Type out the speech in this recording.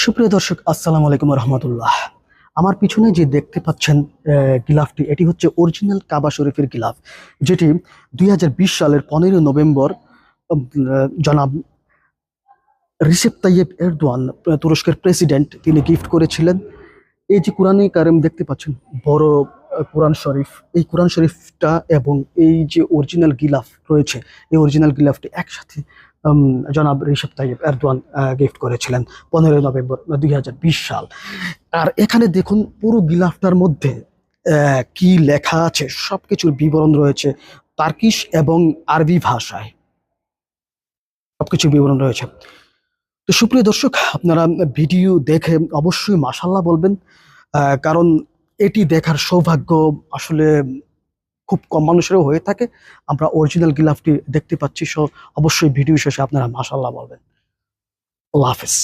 সুপ্রিয় দর্শক, আসসালামু আলাইকুম রহমতুল্লাহ। আমার পিছনে যে দেখতে পাচ্ছেন গিলাফটি, এটি হচ্ছে অরিজিনাল কাবা শরীফের গিলাফ, যেটি 2020 সালের 15 নভেম্বর জনাব রিসেপ তাইয়েব এরদোয়ান, তুরস্কের প্রেসিডেন্ট, তিনি গিফট করেছিলেন। এই যে কোরআনে কারিম দেখতে পাচ্ছেন, বড় কোরআন শরীফ, এই কোরআন শরীফটা এবং এই যে অরিজিনাল গিলাফ রয়েছে, এই অরিজিনাল গিলাফটি একসাথে জনাব রিসেপ তাইয়েব এরদোয়ান গিফট করেছিলেন 15 নভেম্বর 2020 সাল। আর এখানে দেখুন, পুরো গিলাফটার মধ্যে কি লেখা আছে সবকিছুর বিবরণ রয়েছে তার্কিশ এবং আরবি ভাষায়, সবকিছুর বিবরণ রয়েছে। তো সুপ্রিয় দর্শক, আপনারা ভিডিও দেখে অবশ্যই মাশাআল্লাহ বলবেন, কারণ এটি দেখার সৌভাগ্য আসলে খুব কম মানুষেরও হয়ে থাকে। আমরা অরিজিনাল গিলাফটি দেখতে পাচ্ছি, অবশ্যই ভিডিও শেষে আপনারা মাশাআল্লাহ বলবেন। আল্লাহ হাফেজ।